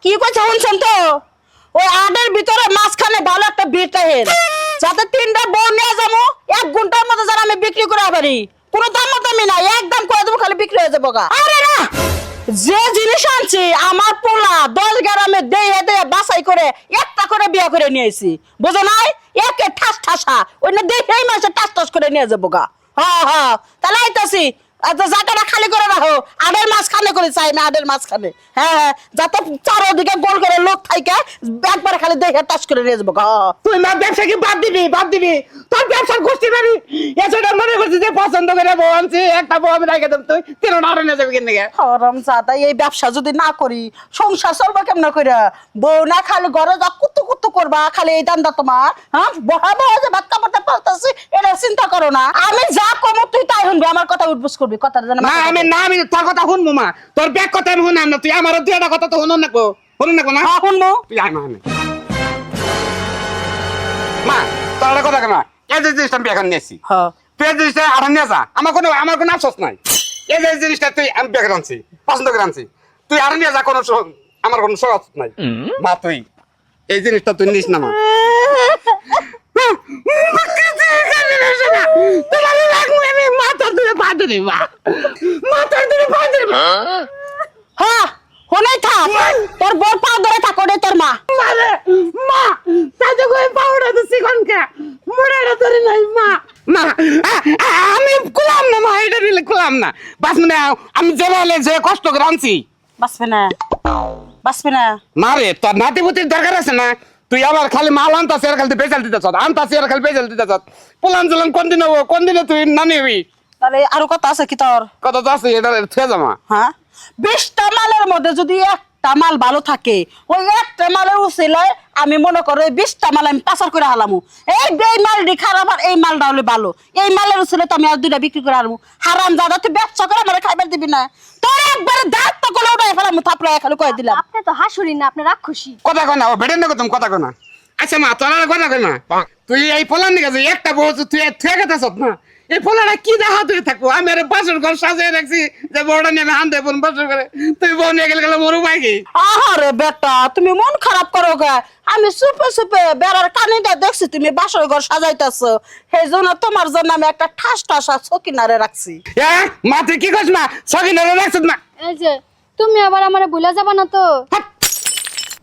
কি কইছে শুনছেন তো? ওই আডের ভিতরে মাঝখানে ভালো একটা বিটা হেন, যাতে 3টা বউ নিয়ে যাবো, 1 ঘন্টার মধ্যে যেন আমি বিক্রি করে পারি। কোনো দামি না, একদম করে দেবো, খালি বিক্রি হয়ে যাবো গা। আরে না, যে জিনিস আনছি আমার পোলা 10 গ্রামে দেয়ে দেয়ে বাছাই করে একটা করে বিয়া করে নিয়েছি, বুঝো নাই? একে ঠাস ঠাসা ওই না দেখেই মাসে টাস টাস করে নিয়ে যাবো গা। হ্যাঁ, তাহলে আইতাছি। জায়গাটা খালি করে রাখো, আডের মাঝখানে করে চাই না, আডের মাঝখানে। হ্যাঁ, যাতে চারোদিকে গোল করে লোক থাইকে একবারে খালি দেখে টাস করে নিয়ে যাবো গা। তুই না ব্যবসা কি বাদ দিবি তোর ব্যবসার গোষ্ঠী বাড়ি এছাড়া মনে করছিস যে পছন্দ করে বউ আনছি একটা বউ আমি রেখে দেব, তুই 3টা আরো নিয়ে যাবি কিনে হরম জাদা, এই ব্যবসা যদি না করি সংসার চলবে কেমন করে? বউ না খালি ঘরে যা কুতু কুতু করবা, খালি এই দান্দা তোমার। হ্যাঁ, বহাবো যে ভাত কাপড়তে পাল্টাছি, এটা চিন্তা করো না। আমি যা কমো তুই তাই শুনবি, আমার কথা উঠবুস করবি, কথা জানা না আমি তোর কথা শুনবো মা, তোর ব্যাগ কথা আমি শুনাম না, তুই আমার 2টা কথা তো শুনুন নাকো না। হ্যাঁ শুনবো। তুই আয় মা তোর একটা কথা কেন, এই যে জিনিসটা আমি এখন নিয়েছি, হ্যাঁ, তুই এই জিনিসটা আরো নিয়ে যা, আমার কোনো আফসোস নাই। এই যে জিনিসটা তুই আমি বেকার আনছি, পছন্দ করে আনছি, তুই আরো নিয়ে যা, আমার কোনো সহজ নাই। মা তুই এই জিনিসটা তুই নিস না মা। হ্যাঁ শুনেই থাক, তোর বউ পা ধরে থাক, ওটাই তোর মা। আমি খুলাম না মা, এটা নিলে খুলাম না, বাস মানে আমি যে কষ্ট করে আনছি। বাঁচবে না, বাঁচবে না। মারে তোর নাতিপুতির দরকার আছে না, তুই আবার খালি মাল আনতাছি আর খালি বেচাল দিতেছ, আনতাছি আর খালি বেচাল দিতেছ, পোলান জলান কোন দিনে তুই নানি হবি? তাহলে আরো কথা আছে কি তোর? কত তো আছে, এটা থুয়ে যামা। হ্যাঁ, 20টা মালের মধ্যে যদি একটা মাল ভালো থাকে, ওই একটা মালের উচিলায় আমি মনে করো 20টা মাল আমি পাচার করে হালামু। এই মালটি খারাপ আর এই মালটা হলে ভালো, এই মালের উচিলে তো আমি আর 2টা বিক্রি করে হারমু। হারাম দাদা, তুই ব্যবসা করে আমার খাইবার দিবি না, তোর একবারে দাঁত তো করে ওটাই ফেলামু, থাপড়া খালি কয়ে দিলাম। আপনি তো হাসুরি না, আপনি রাক্ষসী। কথা কয় না, ও বেড়ে নেবো তুমি কথা কয় না। আচ্ছা মা তোর আর কথা কয় না, তুই এই পোলার নিয়ে গেছিস একটা বউ তুই থুয়ে গেছিস না, এই পোলাটা কি দেখা তুই থাকবো? আমি আর বাসর ঘর সাজিয়ে রাখছি যে বউটা নিয়ে আমি আনতে বাসর করে, তুই বউ নিয়ে গেলে মরু পাই কি? আহারে বেটা, তুমি মন খারাপ করো গা। আমি চুপে চুপে বেড়ার কানিটা দেখছি তুমি বাসর ঘর সাজাইতেছো, সেই জন্য তোমার জন্য আমি একটা ঠাস ঠাসা চকিনারে রাখছি। হ্যাঁ মা তুই কি করছ না, সকি না রাখছিস না? এই যে তুমি আবার আমারে ভুলে যাবা না তো?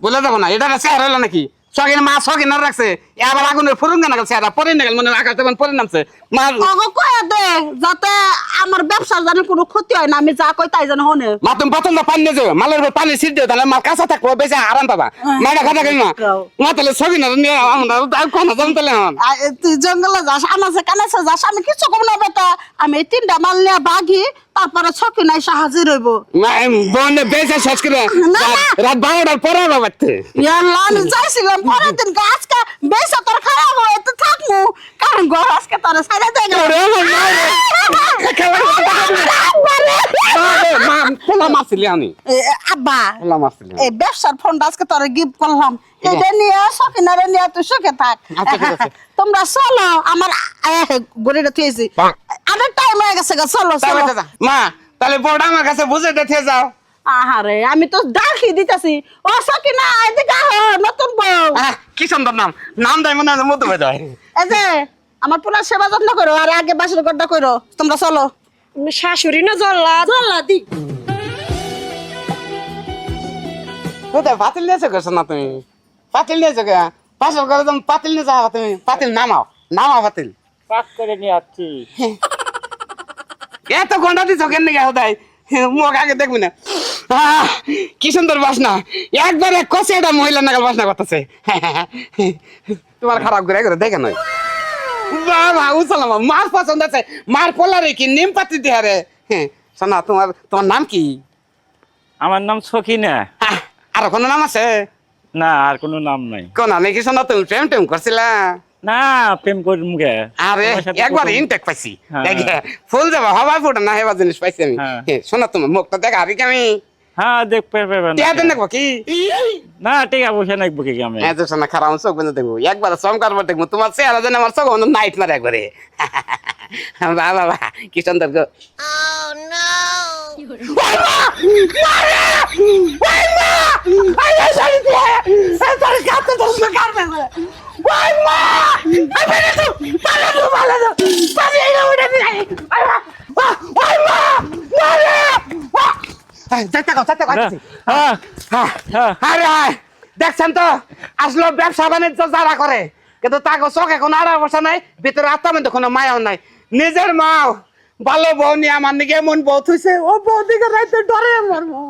বলে যাবো না, এটা চেহারা হলো নাকি? সকিনা মা সকিনা রাখছে, আবার আগুনের ফুরুন গানা গেছে, পরে না গেল মনে আকাশ তেমন পরে নামছে মা। ওগো কয়ে দে যাতে আমার ব্যবসার জানি কোনো ক্ষতি হয় না, আমি যা কই তাই যেন হনে। মা তুমি বোতলটা পানি নিয়ে যাও, মালের উপর পানি ছিট দিও, তাহলে মাল কাঁচা থাকবো, বেশি আরাম পাবা। মাটা কথা কই না মা, তাহলে সকিনা নিয়ে আমরা কোন যাম তাহলে তুই জঙ্গলে যাস, আনাচে কানাচে যাস, আমি কিছু কম না বেটা। আমি এই 3টা মাল নিয়ে বাগি, তারপরে চকিনায় সাহায্য রইব। বনে বেশি শেষ করে রাত 12টার পরে বাবাতে ইয়াল্লা, আমি যাইছিলাম পরের দিন, আজকে বেসা তোর খারাপ হয় তো থাকমু, কারণ ঘর আজকে তোর সাইডে দেয় গেল। আব্বা, এই ব্যবসার ফোনটা আজকে তোর গিফট করলাম, এটা নিয়ে সকিনারে নিয়ে তুই সুখে থাক। তোমরা চলো, আমার গড়িটা থুয়েছি, আমার টাইম হয়ে গেছে, চলো চলো। মা তাহলে বড় আমার কাছে বুঝে দেখে যাও। আহারে, আমি তো ডাকি দিতেছি, ও সকিনা এদিকে আহ, নতুন বউ। কি সুন্দর নাম, নাম দেয় মনে হয় মধ্যে হয়ে যায়। এই যে আমার পুরা সেবা যত্ন করো, আর আগে বাসর ঘরটা করো। তোমরা চলো। শাশুড়ি না জল্লাদ? কোথায় পাতিল নিয়েছো গেছো না তুমি? পাতিল নিয়েছো কে? পাশের ঘরে তুমি পাতিল নিয়ে যাও, তুমি পাতিল নামাও পাতিল পাক করে নিয়ে আসছি। এত ঘন্টা দিচ্ছ কেন গে হোদাই, মুখ আগে দেখবি না। কি সুন্দর বাসনা, একবারে কষে একটা মহিলা নাগাল বাসনা করতেছে। তোমার খারাপ করে দেখে নয় বাবা, উসালাম মার পছন্দ আছে, মার পোলারে কি নিম পাতি দিয়ে রে। শোনা তোমার নাম কি? আমার নাম সখিনা। আর কোনো নাম আছে? না, আর কোনো নাম নাই। কোন আমি কি শোনা তুমি প্রেম করছিলা? না, প্রেম করি মুখে। আরে একবার ইনটেক পাইছি, হ্যাঁ। ফুল যাবা হবার ফুটা না হেবার জিনিস পাইছি আমি। হ্যাঁ। শোনা তোমার মুখটা দেখা আর কি আমি হ্যাঁ দেখতে পাবেন দেখবো কি না, ঠিক আছে, বসে দেখবো কি আমি। শোনা খারাপ চোখ বেঁধে দেখবো, একবার চমকার পর দেখবো তোমার চেহারা যেন আমার চোখ নাইট মারে একবারে। বাবা কি সুন্দর গো। ওই মা মারে ওই মা আই সারি দিয়ে তোর কাছে তো কারবে ওই মা আই পালা তো পালা এই না ওটা দিয়ে ওই মা মারে যাইতে কও হ্যাঁ হ্যাঁ আরে দেখছেন তো আসলে ব্যবসা বাণিজ্য যারা করে কিন্তু তাকে চোখে কোনো আড়া বসা নাই ভিতরে আত্মা মধ্যে কোনো মায়াও নাই নিজের মাও ভালো বউ নিয়ে আমার নিকে এমন বউ থইছে ও বউ দিকে রাইতে ডরে মরবো